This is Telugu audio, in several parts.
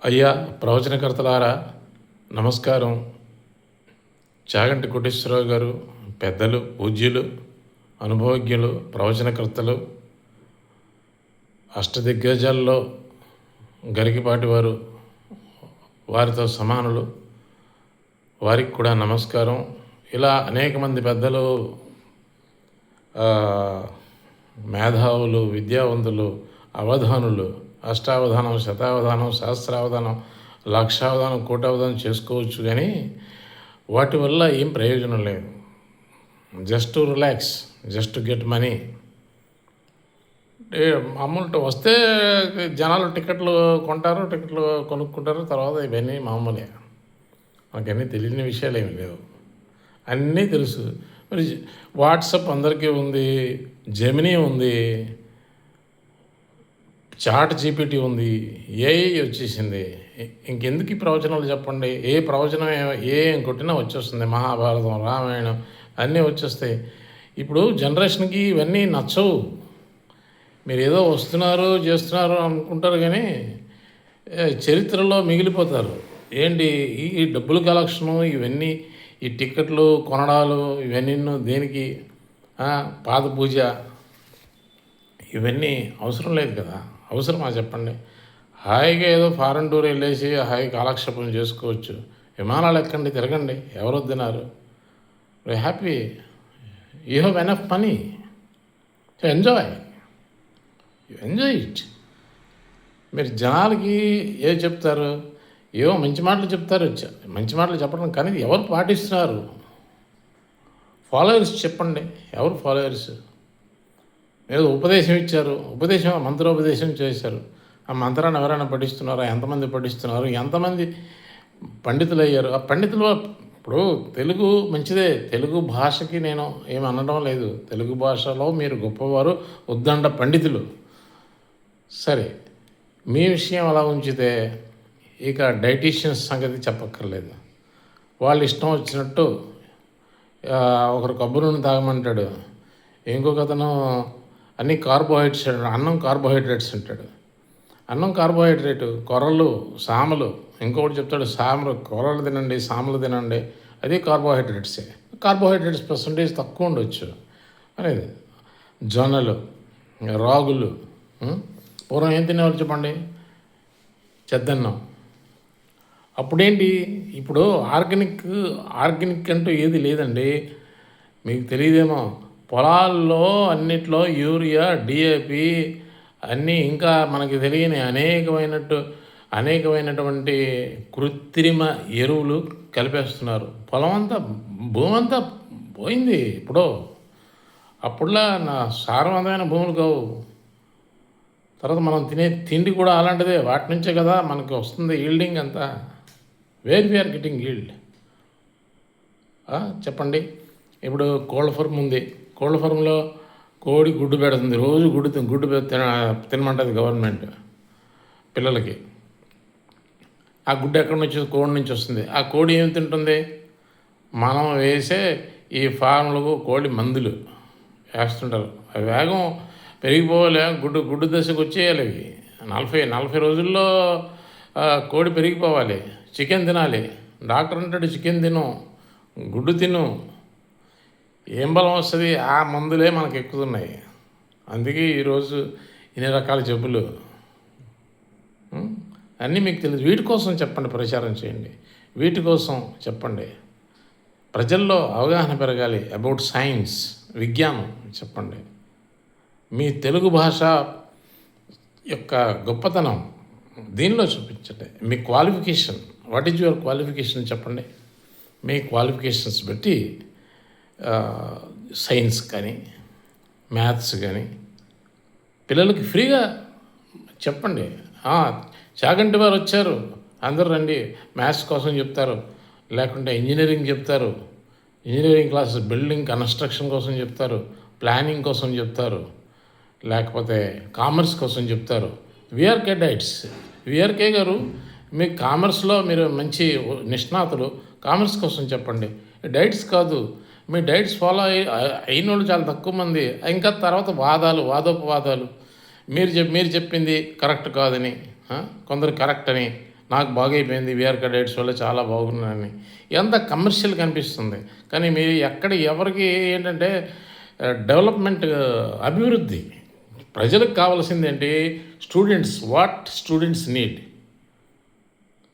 అయ్యా ప్రవచనకర్తలారా నమస్కారం. చాగంటి కోటేశ్వరరావు గారు పెద్దలు, పూజ్యులు, అనుభవజ్ఞులు, ప్రవచనకర్తలు, అష్టదిగ్గజాల్లో గరికిపాటి వారు, వారితో సమానులు, వారికి కూడా నమస్కారం. ఇలా అనేక మంది పెద్దలు, మేధావులు, విద్యావంతులు, అవధానులు, అష్టావధానం, శతావధానం, సహస్రావధానం, లక్షావధానం, కోటావధానం చేసుకోవచ్చు, కానీ వాటి వల్ల ఏం ప్రయోజనం లేదు. Just to relax, just to get money. మామూలు వస్తే జనాలు టికెట్లు కొంటారు, టికెట్లు కొనుక్కుంటారు, తర్వాత ఇవన్నీ మామూలే. మనకన్నీ తెలియని విషయాలు ఏమి లేవు, అన్నీ తెలుసు. మరి వాట్సాప్ అందరికీ ఉంది, జెమినీ ఉంది, చాట్ జీపీటీ ఉంది, ఏఐ వచ్చేసింది. ఇంకెందుకు ఈ ప్రవచనాలు చెప్పండి? ఏ ప్రవచనం ఏం కొట్టినా వచ్చేస్తుంది. మహాభారతం, రామాయణం అన్నీ వచ్చేస్తాయి. ఇప్పుడు జనరేషన్కి ఇవన్నీ నచ్చవు. మీరు ఏదో వస్తున్నారు చేస్తున్నారు అనుకుంటారు, కానీ చరిత్రలో మిగిలిపోతారు. ఏంటి ఈ డబ్బుల కలెక్షను, ఇవన్నీ ఈ టిక్కెట్లు కొనడాలు, ఇవన్నీ దేనికి? పాద పూజ, ఇవన్నీ అవసరం లేదు కదా. అవసరమా చెప్పండి? హాయిగా ఏదో ఫారెన్ టూర్ వెళ్ళేసి హాయిగా కాలక్షేపం చేసుకోవచ్చు. విమానాలు ఎక్కండి, తిరగండి, ఎవరు వద్దున్నారు? Happy, you have enough money, so enjoy it. మీరు జనాలకి ఏం చెప్తారు? ఏవో మంచి మాటలు చెప్తారు. మంచి మాటలు చెప్పడం, కానీ ఎవరు పాటిస్తున్నారు? ఫాలోవర్స్ చెప్పండి, ఎవరు ఫాలోవర్స్? ఏదో ఉపదేశం ఇచ్చారు, మంత్రోపదేశం చేశారు. ఆ మంత్రాన్ని ఎవరైనా పఠిస్తున్నారా? ఎంతమంది పఠిస్తున్నారు? ఎంతమంది పండితులు అయ్యారు? ఆ పండితులు ఇప్పుడు తెలుగు మంచిదే, తెలుగు భాషకి నేను ఏమి అనడం లేదు. తెలుగు భాషలో మీరు గొప్పవారు, ఉద్దండ పండితులు. సరే, మీ విషయం అలా ఉంచితే ఇక డైటీషియన్స్ సంగతి చెప్పక్కర్లేదు. వాళ్ళు ఇష్టం వచ్చినట్టు ఒకరు కొబ్బరి నూనె తాగమంటాడు, ఇంకొక అతను అన్ని కార్బోహైడ్రేట్స్, అన్నం కార్బోహైడ్రేట్స్ అంటాడు. అన్నం కార్బోహైడ్రేటు, కొర్రలు, సామలు, ఇంకొకటి చెప్తాడు సామలు, కొర్రలు తినండి, సామలు తినండి, అది కార్బోహైడ్రేట్సే. కార్బోహైడ్రేట్స్ పర్సంటేజ్ తక్కువ ఉండొచ్చు అనేది. జొన్నలు, రాగులు, పూర్వం ఏం తినేవాళ్ళు చెప్పండి? చెద్దన్నం. అప్పుడేంటి? ఇప్పుడు ఆర్గానిక్ అంటూ ఏది లేదండి. మీకు తెలియదేమో, పొలాల్లో అన్నిట్లో యూరియా, డిఏపి అన్నీ, ఇంకా మనకి తెలియని అనేకమైనటువంటి కృత్రిమ ఎరువులు కలిపేస్తున్నారు. పొలం అంతా, భూమి అంతా పోయింది ఇప్పుడు. అప్పుడులా సారవంతమైన భూములు కావు. తర్వాత మనం తినే తిండి కూడా అలాంటిదే, వాటి నుంచే కదా మనకి వస్తుంది ఈల్డింగ్ అంతా. వేర్ వీఆర్ గెటింగ్ ఈల్డ్ చెప్పండి. ఇప్పుడు కోళ్ళ ఫార్మ్ ఉంది, కోళ్ళ ఫార్మ్లో కోడి గుడ్డు పెడుతుంది, రోజు గుడ్డు తినమంటుంది గవర్నమెంట్ పిల్లలకి. ఆ గుడ్డు ఎక్కడి నుంచి? కోడి నుంచి వస్తుంది. ఆ కోడి ఏమి తింటుంది? మనం వేసే ఈ ఫార్ములకు కోడి మందులు వేస్తుంటారు. అవి వేగం పెరిగిపోవాలి, గుడ్డు దశకు వచ్చేయాలి. అవి 40 రోజుల్లో కోడి పెరిగిపోవాలి. చికెన్ తినాలి. డాక్టర్ అంటాడు చికెన్ తిను, గుడ్డు తిను. ఏం బలం వస్తుంది? ఆ మందులే మనకు ఎక్కుతున్నాయి. అందుకే ఈరోజు ఇన్ని రకాల జబ్బులు అన్నీ మీకు తెలియదు. వీటి కోసం చెప్పండి, ప్రచారం చేయండి. వీటి కోసం చెప్పండి, ప్రజల్లో అవగాహన పెరగాలి. అబౌట్ సైన్స్, విజ్ఞానం చెప్పండి. మీ తెలుగు భాష యొక్క గొప్పతనం దీనిలో చూపించండి. మీ qualification, what is your qualification చెప్పండి. మీ క్వాలిఫికేషన్స్ బట్టి సైన్స్ కానీ, మ్యాథ్స్ కానీ పిల్లలకి ఫ్రీగా చెప్పండి. చాగంటి వారు వచ్చారు, అందరూ రండి, మ్యాథ్స్ కోసం చెప్తారు, లేకుంటే ఇంజనీరింగ్ చెప్తారు, ఇంజనీరింగ్ క్లాసెస్, బిల్డింగ్ కన్స్ట్రక్షన్ కోసం చెప్తారు, ప్లానింగ్ కోసం చెప్తారు, లేకపోతే కామర్స్ కోసం చెప్తారు. విఆర్కే డైట్స్, విఆర్కే గారు మీకు కామర్స్లో మీరు మంచి నిష్ణాతులు, కామర్స్ కోసం చెప్పండి. డైట్స్ కాదు, మీ డైట్స్ ఫాలో అయిన వాళ్ళు చాలా తక్కువ మంది. ఇంకా తర్వాత వాదోపవాదాలు, మీరు చెప్పింది కరెక్ట్ కాదని, కొందరు కరెక్ట్ అని, నాకు బాగైపోయింది వీఆర్ డైట్స్ వల్ల చాలా బాగున్నానని. ఎంత కమర్షియల్ కనిపిస్తుంది. కానీ మీరు ఎక్కడ ఎవరికి ఏంటంటే డెవలప్మెంట్, అభివృద్ధి. ప్రజలకు కావాల్సిందేంటి? Students, what students need.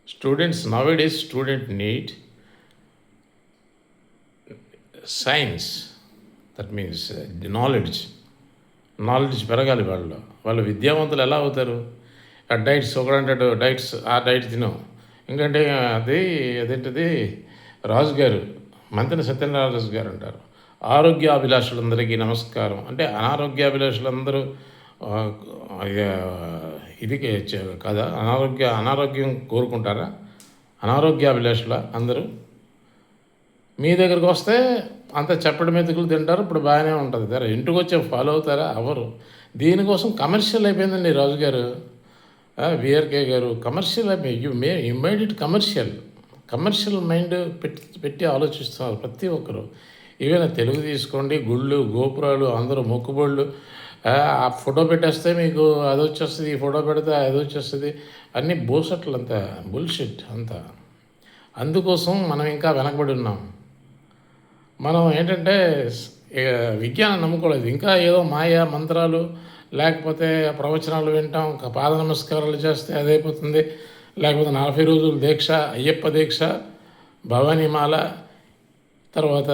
Students nowadays student need science, that means knowledge పెరగాలి వాళ్ళు. వాళ్ళు విద్యావంతులు ఎలా అవుతారు? ఆ డైట్స్, ఒకడంటాడు డైట్స్, ఆ డైట్ తిను. ఎందుకంటే అదేంటిది రాజుగారు, మంత్రి సత్యనారాయణ గారు అంటారు, ఆరోగ్యాభిలాషులందరికీ నమస్కారం. అంటే అనారోగ్యాభిలాషులందరూ ఇది కదా, అనారోగ్యం కోరుకుంటారా? అనారోగ్యాభిలాషుల అందరూ మీ దగ్గరికి వస్తే అంత చప్పటి మెతుకులు తింటారు. ఇప్పుడు బాగానే ఉంటుంది సరే, ఇంటికి వచ్చే ఫాలో అవుతారా? అవరు. దీనికోసం కమర్షియల్ అయిపోయిందండి రాజుగారు, విఆర్కే గారు. కమర్షియల్ అయిపోయి you made it commercial mind పెట్టి ఆలోచిస్తున్నారు ప్రతి ఒక్కరు. ఈవెన్ తెలుగు తీసుకోండి, గుళ్ళు గోపురాలు, అందరూ మొక్కుబళ్ళు. ఆ ఫోటో పెట్టేస్తే మీకు అది వచ్చేస్తుంది, ఈ ఫోటో పెడితే అది వచ్చేస్తుంది, అన్నీ బోసట్లు, అంతా బుల్షిట్ అంతా. అందుకోసం మనం ఇంకా వెనకబడి ఉన్నాం. మనం ఏంటంటే విజ్ఞానం నమ్ముకోలేదు. ఇంకా ఏదో మాయా మంత్రాలు, లేకపోతే ప్రవచనాలు వింటాం, పాద నమస్కారాలు చేస్తే అదైపోతుంది. లేకపోతే 40 రోజులు దీక్ష, అయ్యప్ప దీక్ష, భవానీమాల, తర్వాత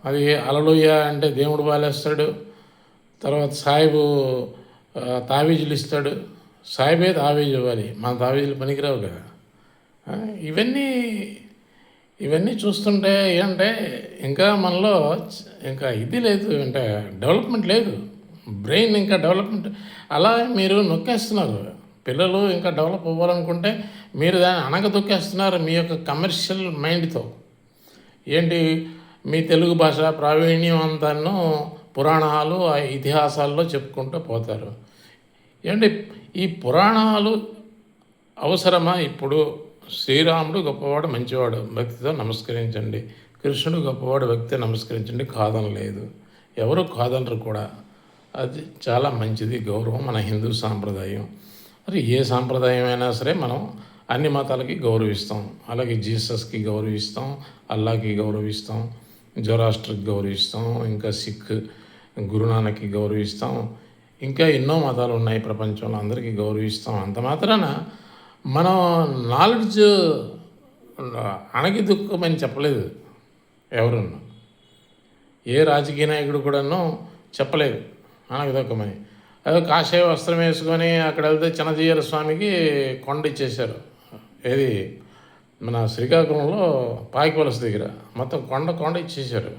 అది అలలుయ్య అంటే దేవుడు బాలేస్తాడు, తర్వాత సాయిబు తావీజులు ఇస్తాడు. సాయిబే తావీజు ఇవ్వాలి, మన తావీజులు పనికిరావు కదా. ఇవన్నీ చూస్తుంటే ఏంటంటే ఇంకా మనలో ఇంకా ఇది లేదు, అంటే డెవలప్మెంట్ లేదు. బ్రెయిన్ ఇంకా డెవలప్మెంట్ అలా మీరు నొక్కేస్తున్నారు. పిల్లలు ఇంకా డెవలప్ అవ్వాలనుకుంటే మీరు దాన్ని అణగదొక్కేస్తున్నారు మీ యొక్క కమర్షియల్ మైండ్తో. ఏంటి, మీ తెలుగు భాష ప్రావీణ్యం అంతాను పురాణాలు, ఇతిహాసాల్లో చెప్పుకుంటూ పోతారు. ఏంటి ఈ పురాణాలు అవసరమా? ఇప్పుడు శ్రీరాముడు గొప్పవాడు, మంచివాడు, భక్తితో నమస్కరించండి. కృష్ణుడు గొప్పవాడు, భక్తితో నమస్కరించండి, కాదనలేదు, ఎవరు కాదనరు కూడా. అది చాలా మంచిది, గౌరవం మన హిందూ సాంప్రదాయం. మరి ఏ సాంప్రదాయం అయినా సరే మనం అన్ని మతాలకి గౌరవిస్తాం. అలాగే జీసస్కి గౌరవిస్తాం, అల్లాకి గౌరవిస్తాం, జొరాస్ట్రకి గౌరవిస్తాం, ఇంకా సిక్ గురునానక్కి గౌరవిస్తాం, ఇంకా ఎన్నో మతాలు ఉన్నాయి ప్రపంచంలో, అందరికీ గౌరవిస్తాం. అంత మాత్రాన మనం నాలెడ్జ్ అణగిదుక్కమని చెప్పలేదు ఎవరున్నా. ఏ రాజకీయ నాయకుడు కూడాను చెప్పలేదు అణగిదొక్కమని. అదే కాషాయ వస్త్రం వేసుకొని అక్కడ వెళ్తే చిన్నజీయర స్వామికి కొండ ఇచ్చేశారు. ఏది మన శ్రీకాకుళంలో పాకివలస దగ్గర మొత్తం కొండ ఇచ్చేశారు.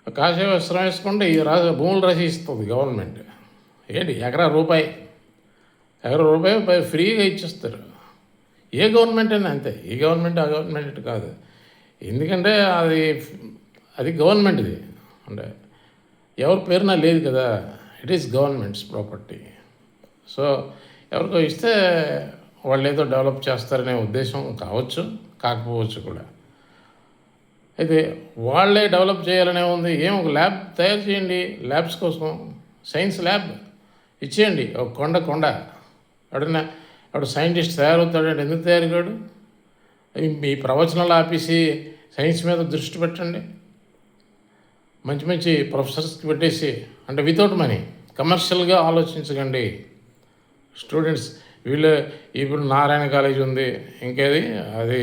కాషాయ వస్త్రం వేసుకుంటే ఈ భూములు రచిస్తుంది గవర్నమెంట్. ఏంటి ఎకరా రూపాయి ఫ్రీగా ఇచ్చేస్తారు. ఏ గవర్నమెంట్ అయినా అంతే, ఈ గవర్నమెంట్ ఆ గవర్నమెంట్ కాదు. ఎందుకంటే అది గవర్నమెంట్ది, అంటే ఎవరి పేరున లేదు కదా, it is governments property. So ఎవరికో ఇస్తే వాళ్ళు ఏదో డెవలప్ చేస్తారనే ఉద్దేశం కావచ్చు, కాకపోవచ్చు కూడా. అయితే వాళ్ళే డెవలప్ చేయాలనే ఉంది. ఒక ల్యాబ్ తయారు చేయండి, ల్యాబ్స్ కోసం సైన్స్ ల్యాబ్ ఇచ్చేయండి. ఒక కొండ ఎవడు సైంటిస్ట్ తయారవుతాడంటే ఎందుకు తయారు కాడు? మీ ప్రవచనాలు ఆపేసి సైన్స్ మీద దృష్టి పెట్టండి. మంచి ప్రొఫెసర్స్కి పెట్టేసి, అంటే వితౌట్ మనీ, కమర్షియల్గా ఆలోచించకండి. స్టూడెంట్స్ ఇప్పుడు నారాయణ కాలేజీ ఉంది, ఇంకేది అది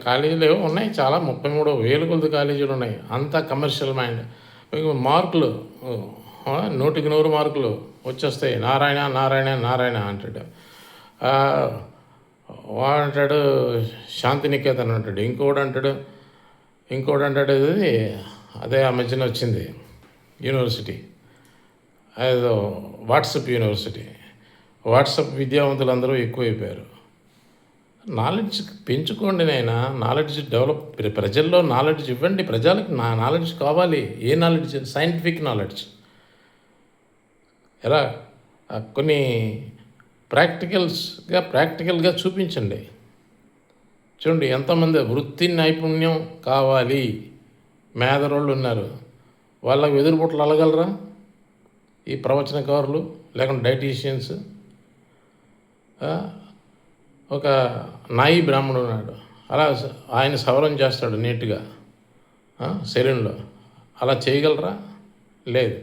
కాలేజీలు ఏవో ఉన్నాయి చాలా, 33,000 కొద్ది కాలేజీలు ఉన్నాయి. అంతా కమర్షియల్ మైండ్. మార్కులు 100కి 100 మార్కులు వచ్చేస్తాయి. నారాయణ అంటాడు. వాడంటాడు శాంతినికేతన్ అంటాడు, ఇంకోటి అంటాడు ఇది అదే ఆ మధ్యన వచ్చింది యూనివర్సిటీ, అదేదో వాట్సాప్ యూనివర్సిటీ. వాట్సాప్ విద్యావంతులు అందరూ ఎక్కువైపోయారు. నాలెడ్జ్ పెంచుకోండి నైనా, నాలెడ్జ్ డెవలప్, ప్రజల్లో నాలెడ్జ్ ఇవ్వండి. ప్రజలకు నాలెడ్జ్ కావాలి. ఏ నాలెడ్జ్? Scientific knowledge. ఎలా కొన్ని ప్రాక్టికల్గా చూపించండి. చూడండి ఎంతమంది వృత్తి నైపుణ్యం కావాలి, మేధరోళ్ళు ఉన్నారు, వాళ్ళకి వెదురుబుట్టలు అలగలరా ఈ ప్రవచనకారులు, లేకుంటే డైటీషియన్స్? ఒక నాయి బ్రాహ్మణుడు ఉన్నాడు, అలా ఆయన సవరం చేస్తాడు నీట్గా సెలూన్లో. అలా చేయగలరా? లేదు.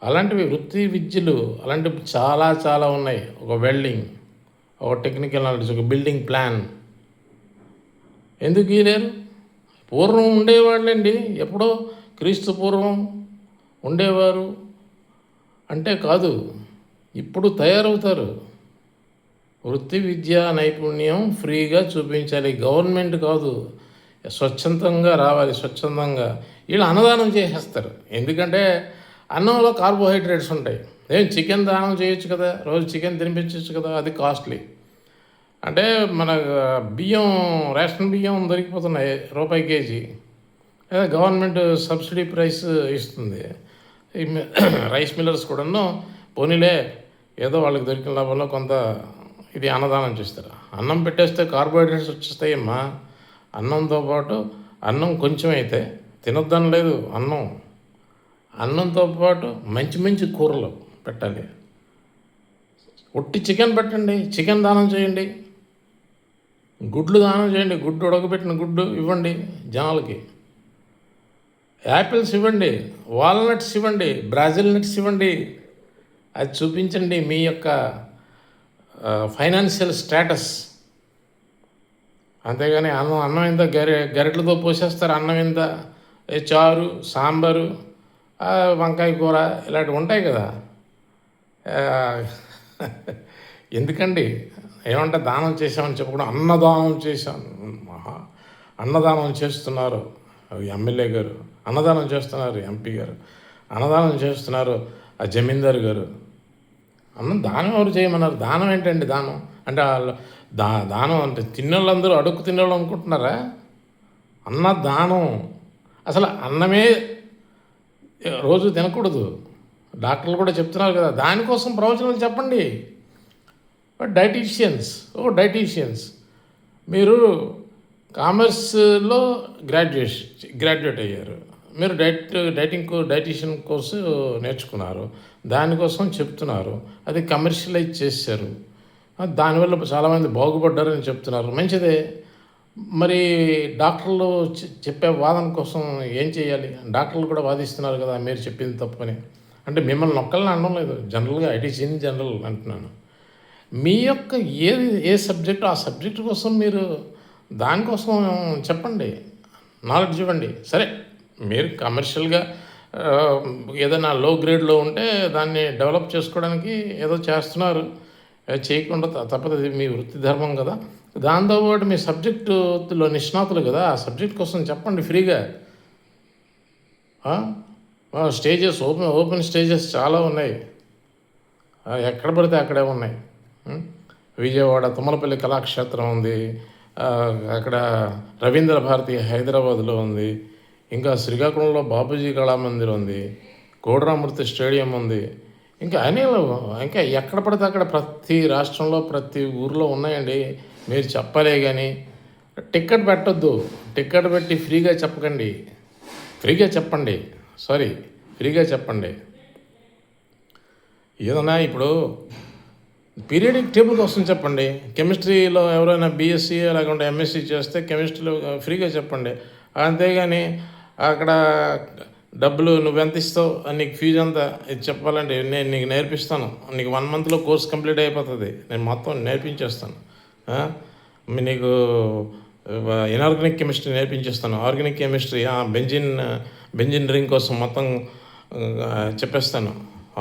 అలాంటివి వృత్తి విద్యలు అలాంటివి చాలా చాలా ఉన్నాయి. ఒక వెల్డింగ్, ఒక టెక్నికల్ నాలెడ్జ్, ఒక బిల్డింగ్ ప్లాన్ ఎందుకు గీయలేరు? పూర్వం ఉండేవాళ్ళండి, ఎప్పుడో క్రీస్తు పూర్వం ఉండేవారు అంటే కాదు, ఇప్పుడు తయారవుతారు. వృత్తి విద్యా నైపుణ్యం ఫ్రీగా చూపించాలి, గవర్నమెంట్ కాదు, స్వచ్ఛందంగా రావాలి. స్వచ్ఛందంగా వీళ్ళు అన్నదానం చేసేస్తారు. ఎందుకంటే అన్నంలో కార్బోహైడ్రేట్స్ ఉంటాయి. ఏం చికెన్ దానం చేయొచ్చు కదా, రోజు చికెన్ తినిపించవచ్చు కదా, అది కాస్ట్లీ. అంటే మన బియ్యం, రేషన్ బియ్యం దొరికిపోతున్నాయి రూపాయి కేజీ, లేదా గవర్నమెంట్ సబ్సిడీ ప్రైస్ ఇస్తుంది. ఈ రైస్ మిల్లర్స్ కూడాను పోనీలే ఏదో వాళ్ళకి దొరికిన లాభంలో కొంత ఇది అన్నదానం చేస్తారు. అన్నం పెట్టేస్తే కార్బోహైడ్రేట్స్ వచ్చేస్తాయమ్మా. అన్నంతో పాటు అన్నం కొంచెం అయితే తినొద్దని లేదు, అన్నంతో పాటు మంచి మంచి కూరలు పెట్టాలి. ఒట్టి చికెన్ పెట్టండి, చికెన్ దానం చేయండి, గుడ్లు దానం చేయండి, గుడ్డు ఉడకబెట్టిన గుడ్డు ఇవ్వండి జనాలకి, యాపిల్స్ ఇవ్వండి, వాల్నట్స్ ఇవ్వండి, బ్రాజిల్ నట్స్ ఇవ్వండి. అది చూపించండి మీ యొక్క ఫైనాన్షియల్ స్టేటస్. అంతేగాని అన్నం ఇంత గరిటెలతో పోసేస్తారు. అన్నం ఇంత చారు, సాంబారు, వంకాయ కూర ఇలాంటివి ఉంటాయి కదా. ఎందుకండి? ఏమంటే దానం చేసామని చెప్పకుండా అన్నదానం చేశాను, అన్నదానం చేస్తున్నారు ఎమ్మెల్యే గారు, అన్నదానం చేస్తున్నారు ఎంపీ గారు, అన్నదానం చేస్తున్నారు ఆ జమీందారు గారు. దానం ఎవరు చేయమన్నారు? దానం ఏంటండి? దానం అంటే వాళ్ళు దానం అంటే తిన్నోళ్ళందరూ అడుక్కు తినేవాళ్ళు అనుకుంటున్నారా? దానం అసలు అన్నమే రోజు తినకూడదు. డాక్టర్లు కూడా చెప్తున్నారు కదా. దానికోసం ప్రవచనాలు చెప్పండి. డైటీషియన్స్ మీరు కామర్స్లో గ్రాడ్యుయేట్ అయ్యారు, మీరు డైటీషియన్ కోర్సు నేర్చుకున్నారు, దానికోసం చెప్తున్నారు, అది కమర్షియలైజ్ చేశారు, దానివల్ల చాలామంది బాగుపడ్డారని చెప్తున్నారు. మంచిదే. మరి డాక్టర్లు చెప్పే వాదన కోసం ఏం చేయాలి? డాక్టర్లు కూడా వాదిస్తున్నారు కదా మీరు చెప్పింది తప్పని. అంటే మిమ్మల్ని ఒక్కళ్ళని అనడం లేదు, జనరల్గా ఐటీసీని జనరల్ అంటున్నాను. మీ యొక్క ఏ సబ్జెక్టు ఆ సబ్జెక్ట్ కోసం మీరు దానికోసం చెప్పండి, నాలెడ్జ్ ఇవ్వండి. సరే, మీరు కమర్షియల్గా ఏదైనా లో గ్రేడ్లో ఉంటే దాన్ని డెవలప్ చేసుకోవడానికి ఏదో చేస్తున్నారు, చేయకుండా తప్పదు, మీ వృత్తి ధర్మం కదా. దాంతోపాటు మీ సబ్జెక్టులో నిష్ణాతులు కదా, ఆ సబ్జెక్ట్ కోసం చెప్పండి ఫ్రీగా. స్టేజెస్ ఓపెన్ స్టేజెస్ చాలా ఉన్నాయి, ఎక్కడ పడితే అక్కడే ఉన్నాయి. విజయవాడ తుమ్మలపల్లి కళాక్షేత్రం ఉంది, అక్కడ రవీంద్ర భారతి హైదరాబాద్లో ఉంది, ఇంకా శ్రీకాకుళంలో బాపూజీ కళామందిర్ ఉంది, కోడరామూర్తి స్టేడియం ఉంది, ఇంకా ఇంకా ఎక్కడ పడితే అక్కడ ప్రతి రాష్ట్రంలో ప్రతి ఊరిలో ఉన్నాయండి. మీరు చెప్పలే కానీ టికెట్ పెట్టొద్దు, టికెట్ పెట్టి ఫ్రీగా చెప్పకండి, ఫ్రీగా చెప్పండి. ఏదన్నా ఇప్పుడు పీరియడిక్ టేబుల్ కోసం చెప్పండి. కెమిస్ట్రీలో ఎవరైనా బీఎస్సీ లేకుంటే ఎంఎస్సీ చేస్తే కెమిస్ట్రీలో ఫ్రీగా చెప్పండి. అంతేగాని అక్కడ డబ్బులు నువ్వెంత ఇస్తావు, నీకు ఫీజు అంతా ఇది చెప్పాలంటే నేను నీకు నేర్పిస్తాను, నీకు 1 monthలో కోర్స్ కంప్లీట్ అయిపోతుంది, నేను మొత్తం నేర్పించేస్తాను. నీకు ఇనార్గానిక్ కెమిస్ట్రీ నేర్పించేస్తాను, ఆర్గానిక్ కెమిస్ట్రీ, బెంజిన్ రింగ్ కోసం మొత్తం చెప్పేస్తాను,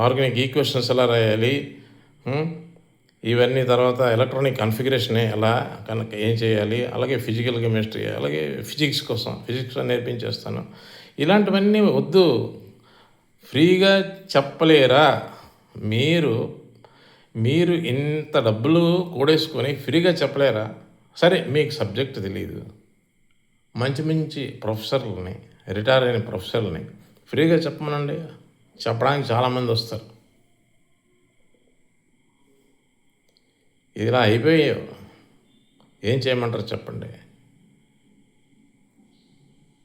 ఆర్గానిక్ ఈక్వేషన్స్ ఎలా రాయాలి, ఇవన్నీ, తర్వాత ఎలక్ట్రానిక్ కన్ఫిగరేషన్ ఎలా కనుక ఏం చేయాలి, అలాగే ఫిజికల్ కెమిస్ట్రీ, అలాగే ఫిజిక్స్ నేర్పించేస్తాను. ఇలాంటివన్నీ వద్దు, ఫ్రీగా చెప్పలేరా? మీరు ఇంత డబ్బులు కూడేసుకొని ఫ్రీగా చెప్పలేరా? సరే, మీకు సబ్జెక్ట్ తెలియదు, మంచి ప్రొఫెసర్లని, రిటైర్ అయిన ప్రొఫెసర్లని ఫ్రీగా చెప్పమనండి, చెప్పడానికి చాలామంది వస్తారు. ఇలా అయిపోయావు, ఏం చేయమంటారు చెప్పండి?